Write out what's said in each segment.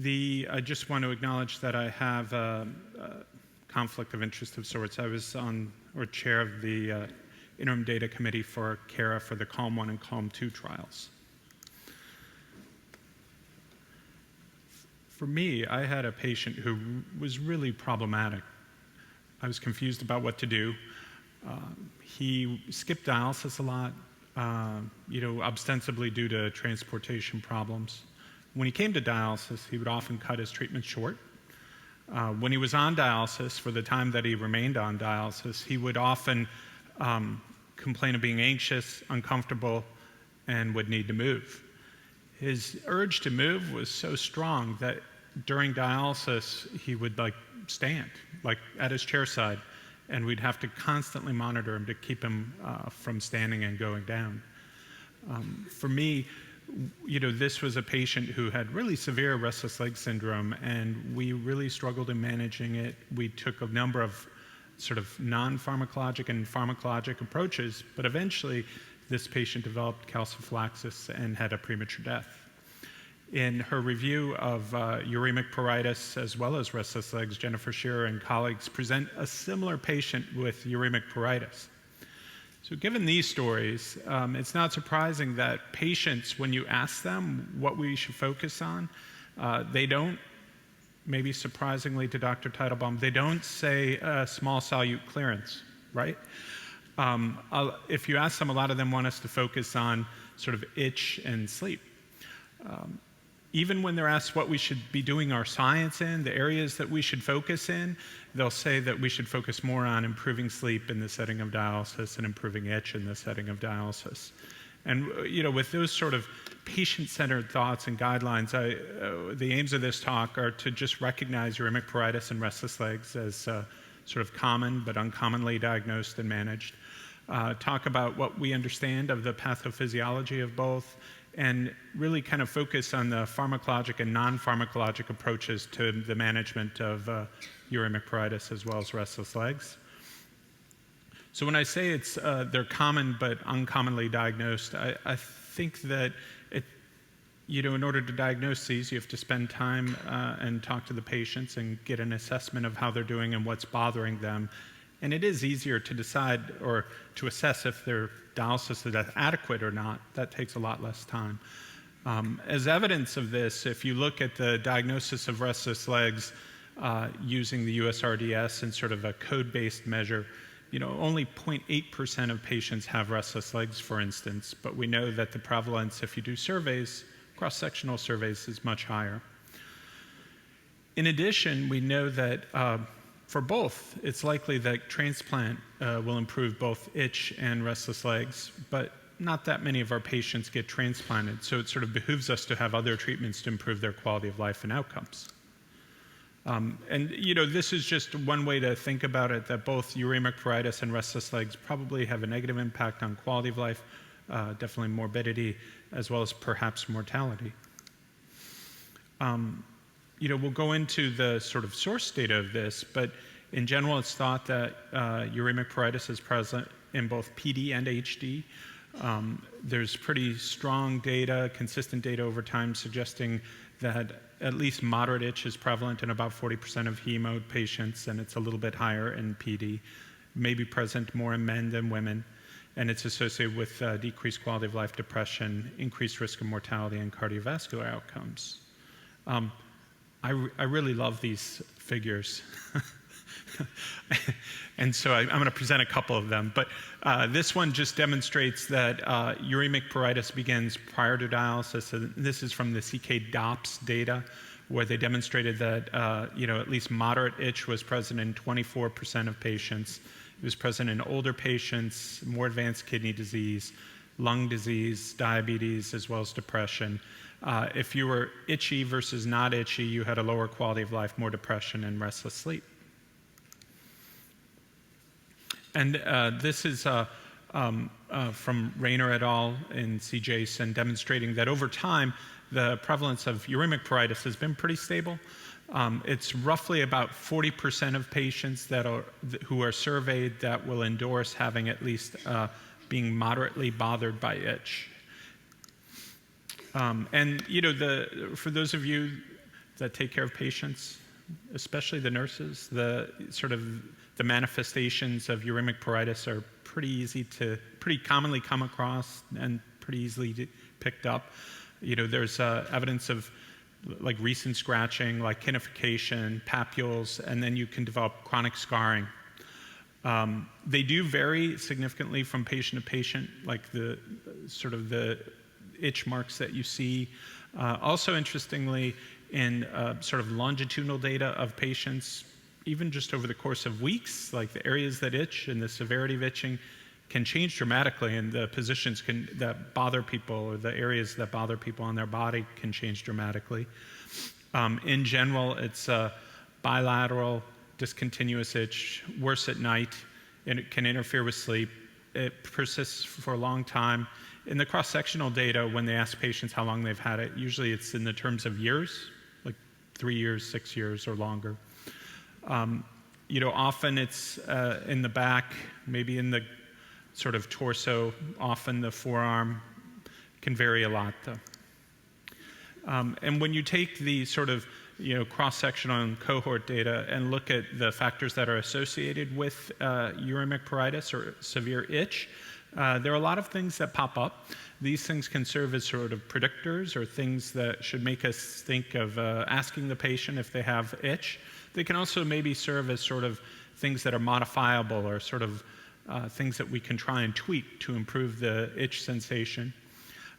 I just want to acknowledge that I have a conflict of interest of sorts. I was chair of the interim data committee for CARA for the CALM-1 and CALM-2 trials. For me, I had a patient who was really problematic. I was confused about what to do. He skipped dialysis a lot, ostensibly due to transportation problems. When he came to dialysis, he would often cut his treatment short. When he was on dialysis, for the time that he remained on dialysis, he would often complain of being anxious, uncomfortable, and would need to move. His urge to move was so strong that during dialysis, he would stand, at his chair side, and we'd have to constantly monitor him to keep him from standing and going down. For me, this was a patient who had really severe restless leg syndrome, and we really struggled in managing it. We took a number of sort of non-pharmacologic and pharmacologic approaches, but eventually this patient developed calciphylaxis and had a premature death. In her review of uremic pruritus as well as restless legs, Jennifer Shearer and colleagues present a similar patient with uremic pruritus. So given these stories, it's not surprising that patients, when you ask them what we should focus on, they don't, maybe surprisingly to Dr. Teitelbaum, they don't say small solute clearance, right? If you ask them, a lot of them want us to focus on sort of itch and sleep. Even when they're asked what we should be doing our science in, the areas that we should focus in, they'll say that we should focus more on improving sleep in the setting of dialysis and improving itch in the setting of dialysis. And with those sort of patient-centered thoughts and guidelines, the aims of this talk are to just recognize uremic pruritus and restless legs as sort of common but uncommonly diagnosed and managed, talk about what we understand of the pathophysiology of both, and really kind of focus on the pharmacologic and non-pharmacologic approaches to the management of uremic pruritus as well as restless legs. So when I say they're common but uncommonly diagnosed, I think that in order to diagnose these, you have to spend time and talk to the patients and get an assessment of how they're doing and what's bothering them. And it is easier to decide or to assess if their dialysis is adequate or not. That takes a lot less time. As evidence of this, if you look at the diagnosis of restless legs using the USRDS and sort of a code-based measure, only 0.8% of patients have restless legs, for instance, but we know that the prevalence, if you do surveys, cross-sectional surveys, is much higher. In addition, we know that for both, it's likely that transplant will improve both itch and restless legs, but not that many of our patients get transplanted, so it sort of behooves us to have other treatments to improve their quality of life and outcomes. This is just one way to think about it, that both uremic pruritus and restless legs probably have a negative impact on quality of life, definitely morbidity, as well as perhaps mortality. We'll go into the sort of source data of this, but in general, it's thought that uremic pruritus is present in both PD and HD. There's pretty strong data, consistent data over time suggesting that at least moderate itch is prevalent in about 40% of hemo patients, and it's a little bit higher in PD, maybe present more in men than women, and it's associated with decreased quality of life, depression, increased risk of mortality, and cardiovascular outcomes. I really love these figures. And so I'm going to present a couple of them. But this one just demonstrates that uremic pruritus begins prior to dialysis. And this is from the CK-DOPS data, where they demonstrated that at least moderate itch was present in 24% of patients. It was present in older patients, more advanced kidney disease, lung disease, diabetes, as well as depression. If you were itchy versus not itchy, you had a lower quality of life, more depression, and restless sleep. And this is from Rayner et al. In CJASN, demonstrating that over time, the prevalence of uremic pruritus has been pretty stable. It's roughly about 40% of patients who are surveyed that will endorse having at least being moderately bothered by itch. For those of you that take care of patients, especially the nurses. The manifestations of uremic pruritus are pretty commonly come across and pretty easily picked up. There's evidence of like recent scratching, like kinification, papules, and then you can develop chronic scarring. They do vary significantly from patient to patient, like the itch marks that you see. Also, interestingly, in longitudinal data of patients, even just over the course of weeks, like the areas that itch and the severity of itching can change dramatically, and the positions that bother people, or the areas that bother people on their body, can change dramatically. In general, it's bilateral, discontinuous itch, worse at night, and it can interfere with sleep. It persists for a long time. In the cross-sectional data, when they ask patients how long they've had it, usually it's in the terms of years, like 3 years, 6 years, or longer. Often it's in the back, maybe in the sort of torso, often the forearm. Can vary a lot, though. And when you take the cross-sectional and cohort data and look at the factors that are associated with uremic pruritus or severe itch, there are a lot of things that pop up. These things can serve as sort of predictors, or things that should make us think of asking the patient if they have itch. They can also maybe serve as sort of things that are modifiable, or things that we can try and tweak to improve the itch sensation.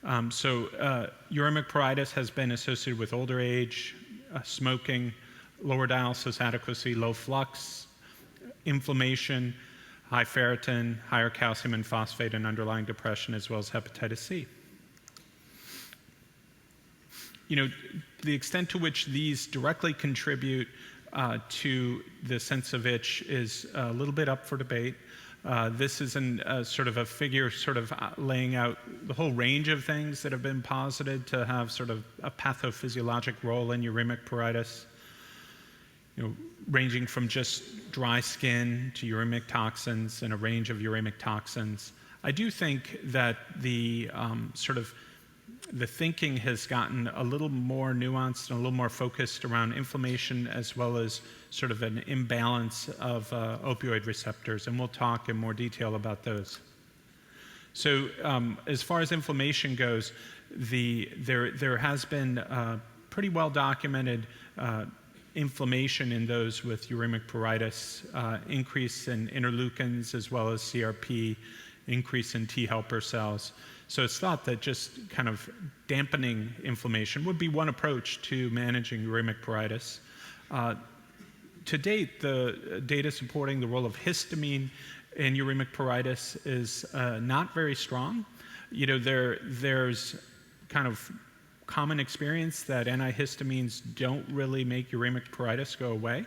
Uremic pruritus has been associated with older age, smoking, lower dialysis adequacy, low flux, inflammation, high ferritin, higher calcium and phosphate, and underlying depression, as well as hepatitis C. The extent to which these directly contribute to the sense of itch is a little bit up for debate. This is a figure laying out the whole range of things that have been posited to have a pathophysiologic role in uremic pruritus, ranging from just dry skin to uremic toxins and a range of uremic toxins. I do think that the thinking has gotten a little more nuanced and a little more focused around inflammation, as well as an imbalance of opioid receptors, and we'll talk in more detail about those. So as far as inflammation goes, there has been pretty well documented inflammation in those with uremic pruritus, increase in interleukins as well as CRP, increase in T helper cells. So it's thought that just kind of dampening inflammation would be one approach to managing uremic pruritus. To date, the data supporting the role of histamine in uremic pruritus is not very strong. There's kind of common experience that antihistamines don't really make uremic pruritus go away.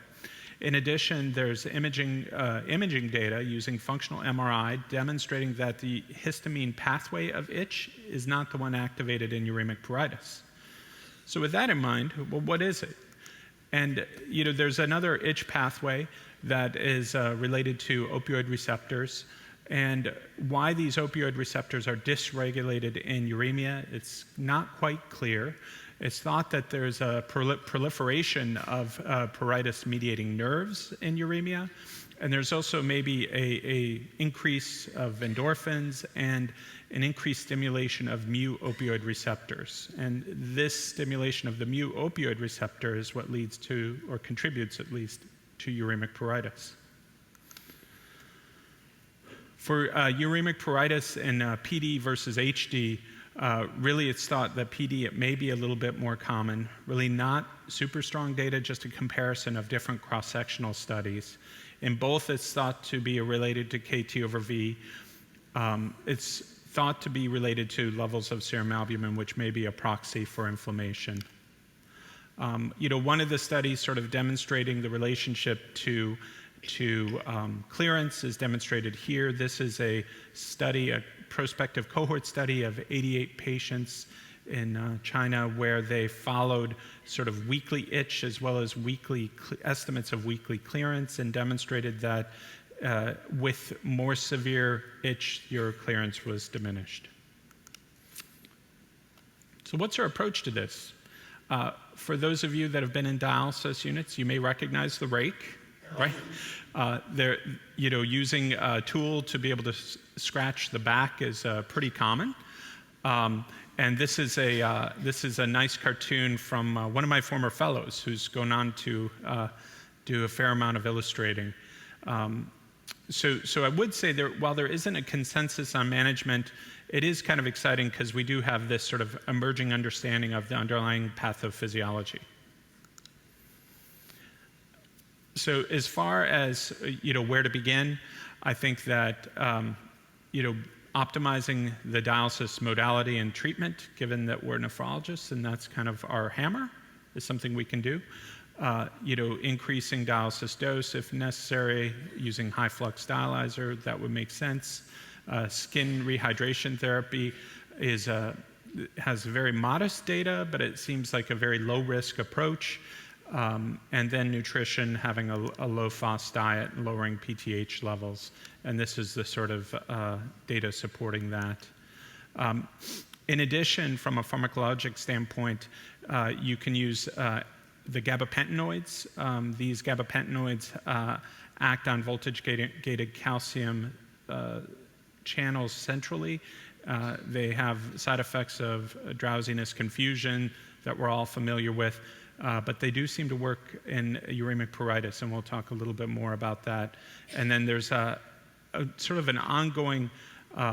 In addition, there's imaging data using functional MRI demonstrating that the histamine pathway of itch is not the one activated in uremic pruritus. So with that in mind, well, what is it? And there's another itch pathway that is related to opioid receptors, and why these opioid receptors are dysregulated in uremia, it's not quite clear. It's thought that there's a proliferation of pruritus-mediating nerves in uremia, and there's also maybe a increase of endorphins and an increased stimulation of mu-opioid receptors. And this stimulation of the mu-opioid receptor is what leads to, or contributes at least, to uremic pruritus. For uremic pruritus in PD versus HD, really it's thought that PD, it may be a little bit more common. Really not super strong data, just a comparison of different cross-sectional studies. In both, it's thought to be related to KT over V. It's thought to be related to levels of serum albumin, which may be a proxy for inflammation. One of the studies demonstrating the relationship to clearance is demonstrated here. This is a study, a prospective cohort study of 88 patients in China, where they followed weekly itch as well as weekly estimates of weekly clearance, and demonstrated that with more severe itch, your clearance was diminished. So what's our approach to this? For those of you that have been in dialysis units, you may recognize the rake, right? They're, using a tool to be able to scratch the back is pretty common. And this is a nice cartoon from one of my former fellows who's gone on to do a fair amount of illustrating. So I would say while there isn't a consensus on management, it is kind of exciting because we do have this sort of emerging understanding of the underlying pathophysiology. So as far as where to begin, I think that optimizing the dialysis modality and treatment, given that we're nephrologists and that's kind of our hammer, is something we can do. Increasing dialysis dose if necessary, using high flux dialyzer, that would make sense. Skin rehydration therapy has very modest data, but it seems like a very low risk approach. And then nutrition, having a low FOS diet, lowering PTH levels. And this is the sort of data supporting that. In addition, from a pharmacologic standpoint, you can use the gabapentinoids. These gabapentinoids act on voltage-gated calcium channels centrally. They have side effects of drowsiness, confusion that we're all familiar with, but they do seem to work in uremic pruritus, and we'll talk a little bit more about that. And then there's a sort of an ongoing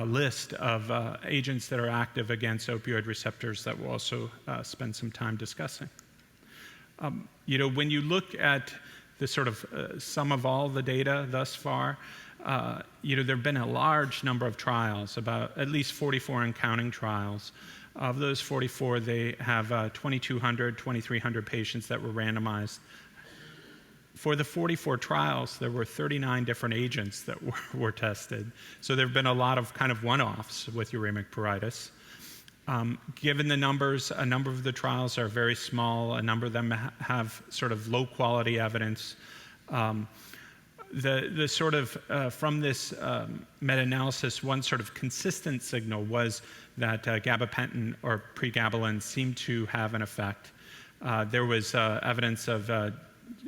list of agents that are active against opioid receptors that we'll also spend some time discussing. When you look at the sort of sum of all the data thus far, there have been a large number of trials, about at least 44 and counting trials. Of those 44, they have 2,200, 2,300 patients that were randomized. For the 44 trials, there were 39 different agents that were tested. So there have been a lot of kind of one-offs with uremic pruritus. Given the numbers, a number of the trials are very small. A number of them have sort of low-quality evidence. The sort of, from this meta-analysis, one sort of consistent signal was that gabapentin or pregabalin seemed to have an effect. There was evidence of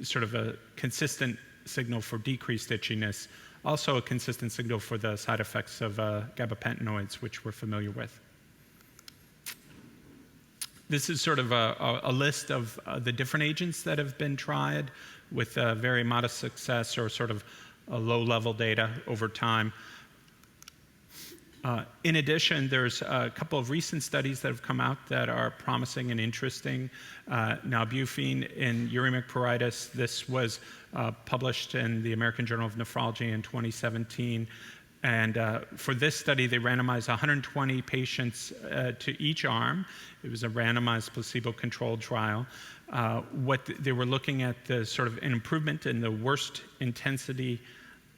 sort of a consistent signal for decreased itchiness, also a consistent signal for the side effects of gabapentinoids, which we're familiar with. This is sort of a list of the different agents that have been tried with very modest success or sort of a low-level data over time. In addition, there's a couple of recent studies that have come out that are promising and interesting. Nalbuphine in uremic pruritus. This was published in the American Journal of Nephrology in 2017. And for this study, they randomized 120 patients to each arm. It was a randomized placebo-controlled trial. What they were looking at the sort of an improvement in the worst intensity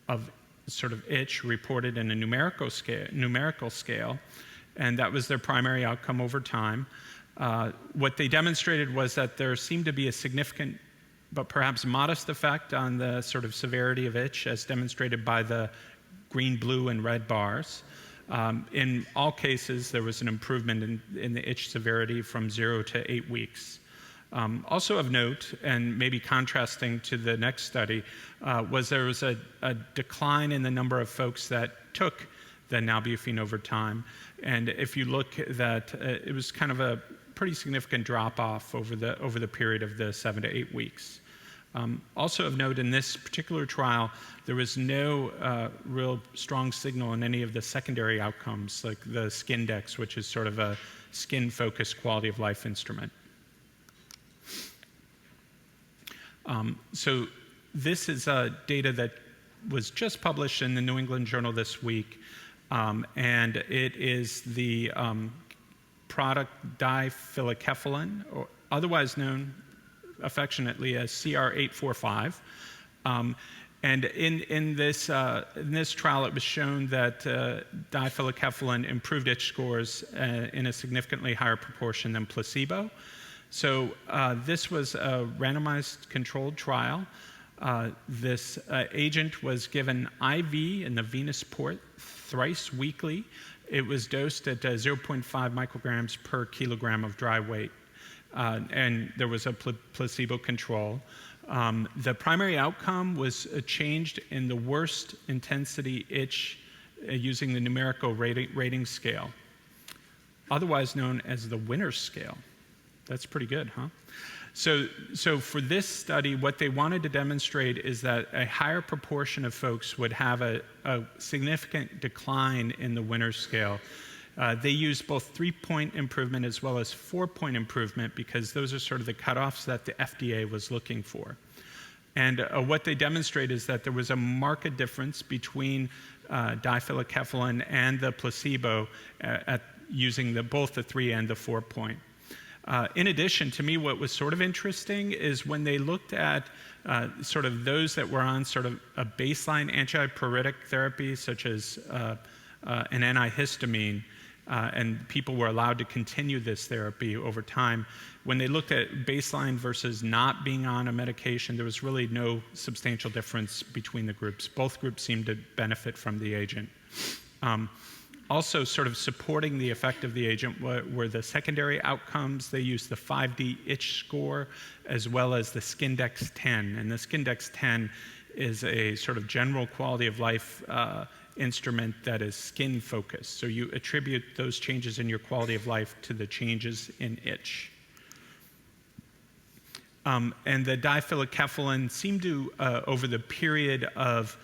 of sort of itch reported in a numerical scale, and that was their primary outcome over time. What they demonstrated was that there seemed to be a significant but perhaps modest effect on the sort of severity of itch, as demonstrated by the green, blue, and red bars. In all cases, there was an improvement in the itch severity from 0 to 8 weeks. Also of note, and maybe contrasting to the next study, was there was a decline in the number of folks that took the nalbuphine over time. And if you look at that, it was kind of a pretty significant drop-off over the period of the 7 to 8 weeks. Also of note, in this particular trial, there was no real strong signal in any of the secondary outcomes, like the Skindex, which is sort of a skin-focused quality of life instrument. So this is data that was just published in the New England Journal this week, and it is the product diphyllocephalin, or otherwise known affectionately as CR845. And in this trial, it was shown that diphyllocephalin improved itch scores in a significantly higher proportion than placebo. So this was a randomized controlled trial. This agent was given IV in the venous port thrice weekly. It was dosed at 0.5 micrograms per kilogram of dry weight. and there was a placebo control. The primary outcome was changed in the worst intensity itch using the numerical rating scale, otherwise known as the Winner's scale. That's pretty good, huh? So for this study, what they wanted to demonstrate is that a higher proportion of folks would have a significant decline in the Winner's scale. They used both 3-point improvement as well as 4-point improvement because those are sort of the cutoffs that the FDA was looking for. And what they demonstrate is that there was a marked difference between diphyllocephalin and the placebo at using both the 3 and the 4-point. In addition, to me, what was sort of interesting is when they looked at sort of those that were on sort of a baseline antipruritic therapy, such as an antihistamine, and people were allowed to continue this therapy over time. When they looked at baseline versus not being on a medication, there was really no substantial difference between the groups. Both groups seemed to benefit from the agent. Also sort of supporting the effect of the agent were the secondary outcomes. They used the 5D itch score as well as the Skindex-10. And the Skindex-10 is a sort of general quality of life instrument that is skin focused. So you attribute those changes in your quality of life to the changes in itch. And the diphyllocephalin seemed to, over the period of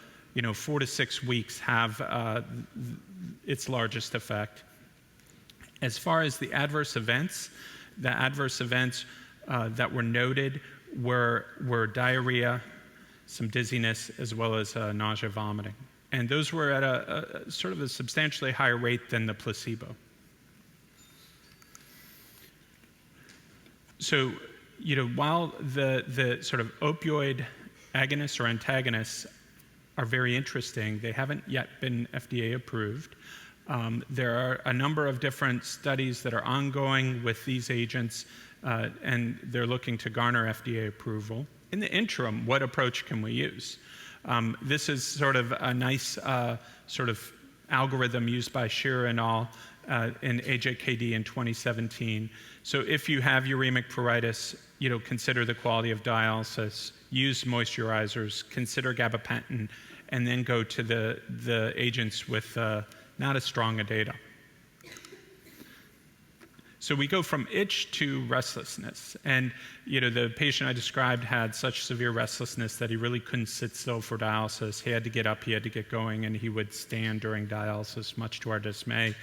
4 to 6 weeks, have its largest effect. As far as the adverse events that were noted were diarrhea, some dizziness, as well as nausea, vomiting. And those were at a sort of a substantially higher rate than the placebo. So, while the sort of opioid agonists or antagonists are very interesting, they haven't yet been FDA approved. There are a number of different studies that are ongoing with these agents, and they're looking to garner FDA approval. In the interim, what approach can we use? This is sort of a nice sort of algorithm used by Shearer et al. In AJKD in 2017. So if you have uremic pruritus, consider the quality of dialysis, use moisturizers, consider gabapentin, and then go to the agents with not as strong a data. So we go from itch to restlessness. And the patient I described had such severe restlessness that he really couldn't sit still for dialysis. He had to get up, he had to get going, and he would stand during dialysis, much to our dismay.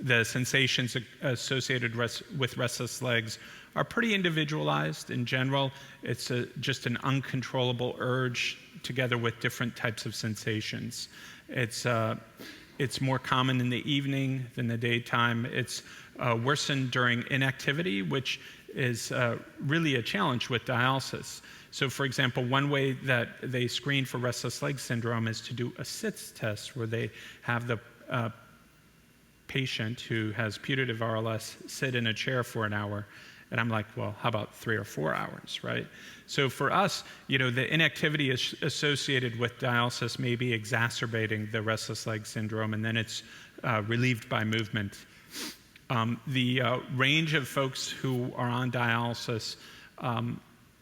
The sensations associated with restless legs are pretty individualized. In general, it's just an uncontrollable urge together with different types of sensations. It's more common in the evening than the daytime. It's worsened during inactivity, which is really a challenge with dialysis. So, for example, one way that they screen for restless leg syndrome is to do a SITS test, where they have the patient who has putative RLS sit in a chair for an hour. And I'm like, well, how about 3 or 4 hours, right? So for us, the inactivity is associated with dialysis may be exacerbating the restless leg syndrome, and then it's relieved by movement. The range of folks who are on dialysis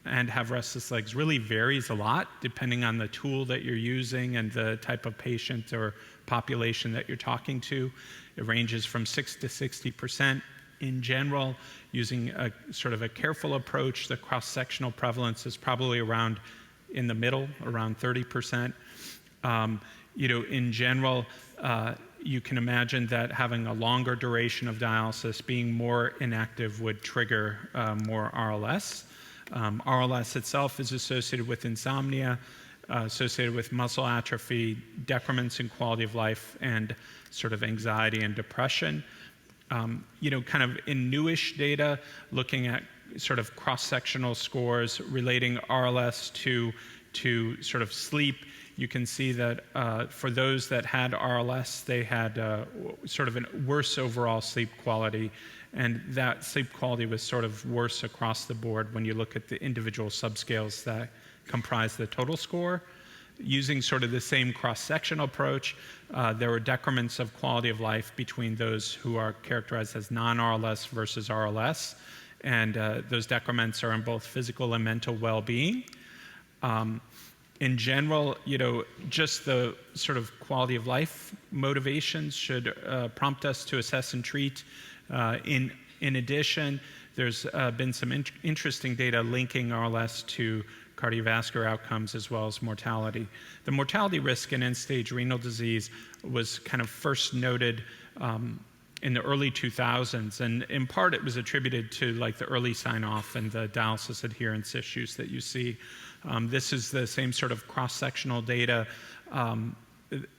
and have restless legs really varies a lot depending on the tool that you're using and the type of patient or population that you're talking to. It ranges from 6 to 60%. In general, using a sort of a careful approach, the cross-sectional prevalence is probably around in the middle, around 30%. In general, you can imagine that having a longer duration of dialysis, being more inactive, would trigger more RLS. RLS itself is associated with insomnia, associated with muscle atrophy, decrements in quality of life, and sort of anxiety and depression. Kind of in newish data, looking at sort of cross-sectional scores relating RLS to sort of sleep, you can see that for those that had RLS, they had sort of a worse overall sleep quality, and that sleep quality was sort of worse across the board when you look at the individual subscales that comprise the total score. Using sort of the same cross-sectional approach, there were decrements of quality of life between those who are characterized as non-RLS versus RLS, and those decrements are in both physical and mental well-being. In general, just the sort of quality of life motivations should prompt us to assess and treat. In addition, there's been some interesting data linking RLS to cardiovascular outcomes as well as mortality. The mortality risk in end-stage renal disease was kind of first noted in the early 2000s, and in part it was attributed to like the early sign-off and the dialysis adherence issues that you see. This is the same sort of cross-sectional data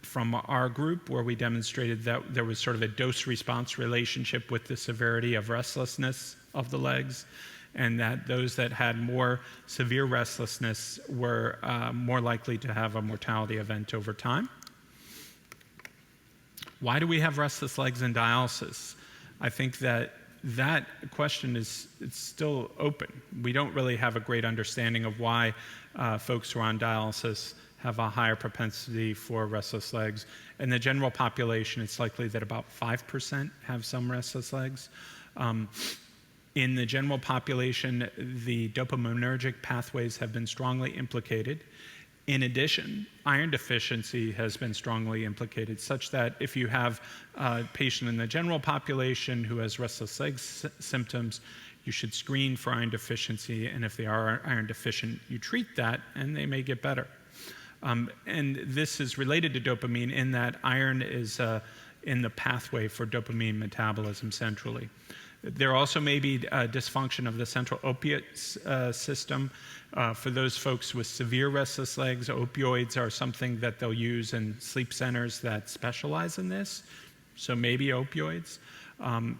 from our group, where we demonstrated that there was sort of a dose-response relationship with the severity of restlessness of the legs, and that those that had more severe restlessness were more likely to have a mortality event over time. Why do we have restless legs in dialysis? I think that question it's still open. We don't really have a great understanding of why folks who are on dialysis have a higher propensity for restless legs. In the general population, it's likely that about 5% have some restless legs. In the general population, the dopaminergic pathways have been strongly implicated. In addition, iron deficiency has been strongly implicated, such that if you have a patient in the general population who has restless leg symptoms, you should screen for iron deficiency, and if they are iron deficient, you treat that, and they may get better. And this is related to dopamine in that iron is in the pathway for dopamine metabolism centrally. There also may be dysfunction of the central opiate system. For those folks with severe restless legs, opioids are something that they'll use in sleep centers that specialize in this, so maybe opioids.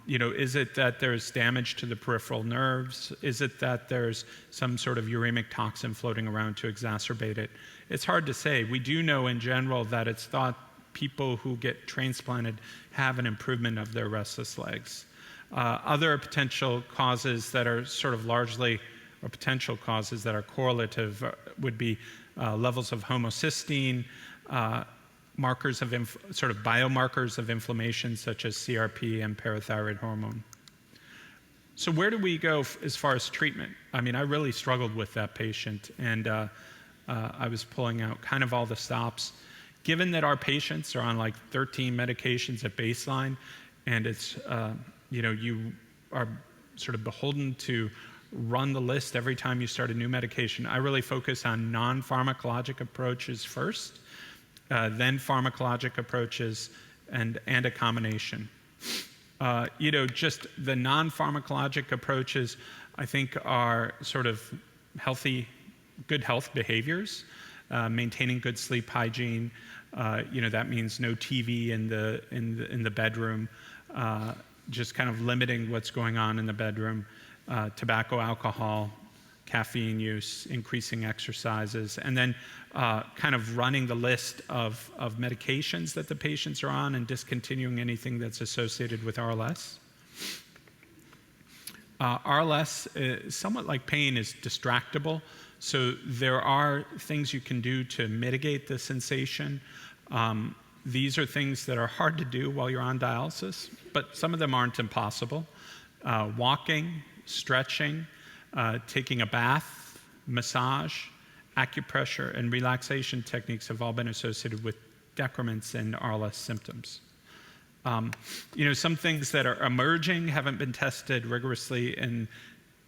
Is it that there's damage to the peripheral nerves? Is it that there's some sort of uremic toxin floating around to exacerbate it? It's hard to say. We do know in general that it's thought people who get transplanted have an improvement of their restless legs. Other potential causes that are sort of largely, or potential causes that are correlative would be levels of homocysteine, markers of sort of biomarkers of inflammation such as CRP and parathyroid hormone. So where do we go as far as treatment? I mean, I really struggled with that patient, and I was pulling out kind of all the stops. Given that our patients are on like 13 medications at baseline, and it's you are sort of beholden to run the list every time you start a new medication, I really focus on non-pharmacologic approaches first, then pharmacologic approaches, and a combination. Just the non-pharmacologic approaches, I think, are sort of good health behaviors, maintaining good sleep hygiene. That means no TV in the bedroom, just kind of limiting what's going on in the bedroom, tobacco, alcohol, caffeine use, increasing exercises, and then kind of running the list of medications that the patients are on and discontinuing anything that's associated with RLS. RLS, somewhat like pain, is distractible, so there are things you can do to mitigate the sensation. These are things that are hard to do while you're on dialysis, but some of them aren't impossible. Walking, stretching, taking a bath, massage, acupressure, and relaxation techniques have all been associated with decrements in RLS symptoms. Some things that are emerging haven't been tested rigorously in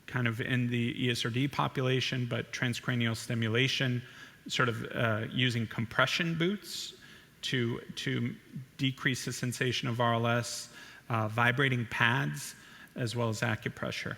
the ESRD population, but transcranial stimulation, sort of using compression boots to decrease the sensation of RLS, vibrating pads, as well as acupressure.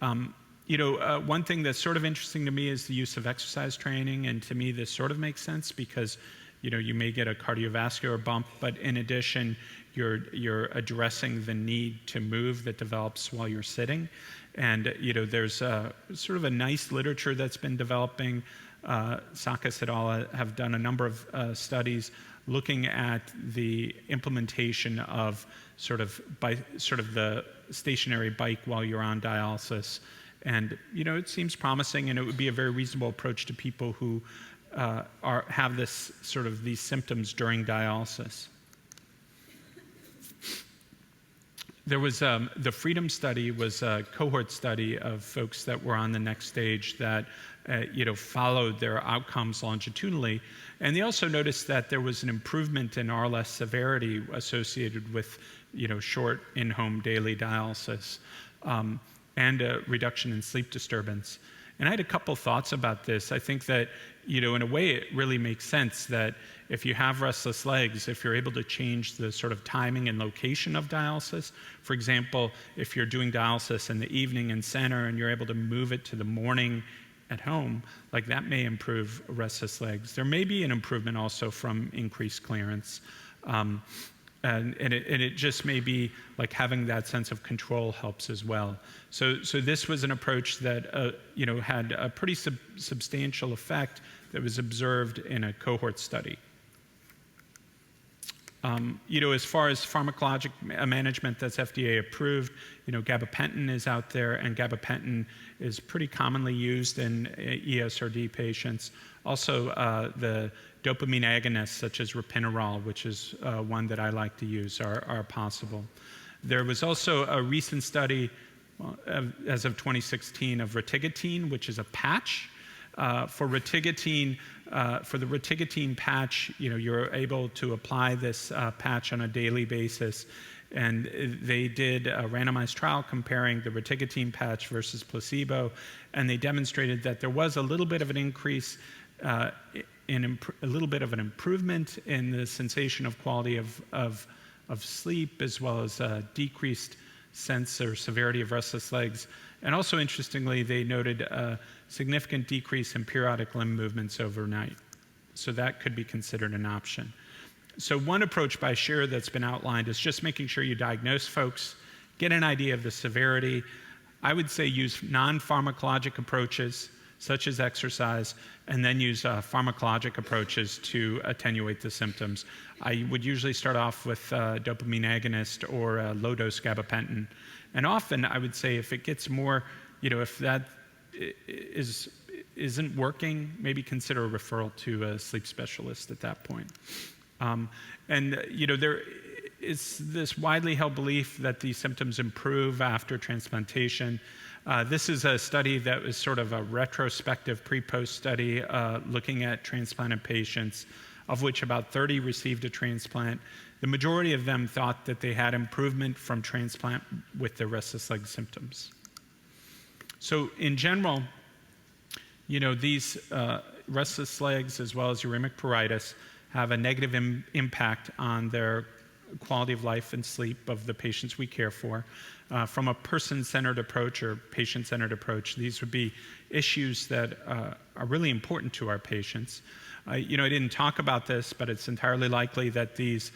One thing that's sort of interesting to me is the use of exercise training, and to me this sort of makes sense because you may get a cardiovascular bump, but in addition, you're addressing the need to move that develops while you're sitting. And there's sort of a nice literature that's been developing. Sakis et al. Have done a number of studies looking at the implementation of sort of the stationary bike while you're on dialysis. And it seems promising, and it would be a very reasonable approach to people who have these symptoms during dialysis. There was the Freedom study was a cohort study of folks that were on the next stage that followed their outcomes longitudinally, and they also noticed that there was an improvement in RLS severity associated with short in-home daily dialysis and a reduction in sleep disturbance. And I had a couple thoughts about this. I think that, in a way, it really makes sense that if you have restless legs, if you're able to change the sort of timing and location of dialysis, for example, if you're doing dialysis in the evening in center and you're able to move it to the morning at home, like that may improve restless legs. There may be an improvement also from increased clearance. And it just may be like having that sense of control helps as well. So this was an approach that had a pretty substantial effect that was observed in a cohort study. As far as pharmacologic management that's FDA approved, gabapentin is out there, and gabapentin is pretty commonly used in ESRD patients. Also, the dopamine agonists such as ropinirole, which is one that I like to use, are possible. There was also a recent study as of 2016 of rotigotine, which is a patch. For the rotigotine patch, you're able to apply this patch on a daily basis, and they did a randomized trial comparing the rotigotine patch versus placebo, and they demonstrated that there was a little bit of an increase, a little bit of an improvement in the sensation of quality of sleep, as well as a decreased sense or severity of restless legs. And also, interestingly, they noted a significant decrease in periodic limb movements overnight. So that could be considered an option. So one approach by Scherer that's been outlined is just making sure you diagnose folks, get an idea of the severity. I would say use non-pharmacologic approaches, such as exercise, and then use pharmacologic approaches to attenuate the symptoms. I would usually start off with dopamine agonist or low-dose gabapentin. And often, I would say if it gets more, if that isn't working, maybe consider a referral to a sleep specialist at that point. There is this widely held belief that these symptoms improve after transplantation. This is a study that was sort of a retrospective pre-post study looking at transplanted patients, of which about 30 received a transplant. The majority of them thought that they had improvement from transplant with their restless leg symptoms. So in general, these restless legs as well as uremic pruritus have a negative impact on their quality of life and sleep of the patients we care for. From a person-centered approach or patient-centered approach, these would be issues that are really important to our patients. I didn't talk about this, but it's entirely likely that these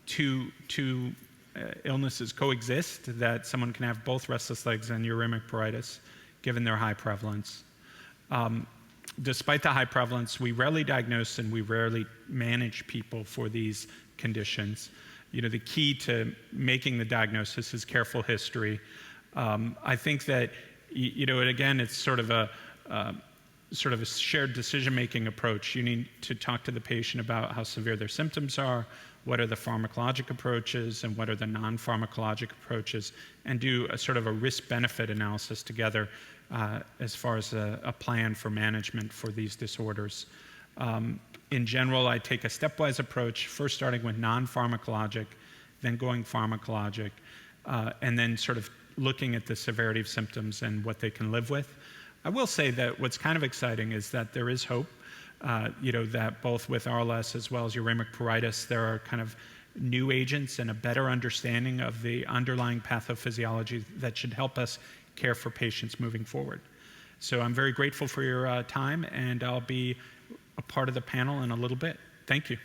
two illnesses coexist, that someone can have both restless legs and uremic pruritus, given their high prevalence. Despite the high prevalence, we rarely diagnose and we rarely manage people for these conditions. The key to making the diagnosis is careful history. I think that, again, it's sort of a shared decision-making approach. You need to talk to the patient about how severe their symptoms are, what are the pharmacologic approaches, and what are the non-pharmacologic approaches, and do a sort of a risk-benefit analysis together as far as a plan for management for these disorders. In general, I take a stepwise approach, first starting with non-pharmacologic, then going pharmacologic, and then sort of looking at the severity of symptoms and what they can live with. I will say that what's kind of exciting is that there is hope, that both with RLS as well as uremic pruritus, there are kind of new agents and a better understanding of the underlying pathophysiology that should help us care for patients moving forward. So I'm very grateful for your time, and I'll be a part of the panel in a little bit. Thank you.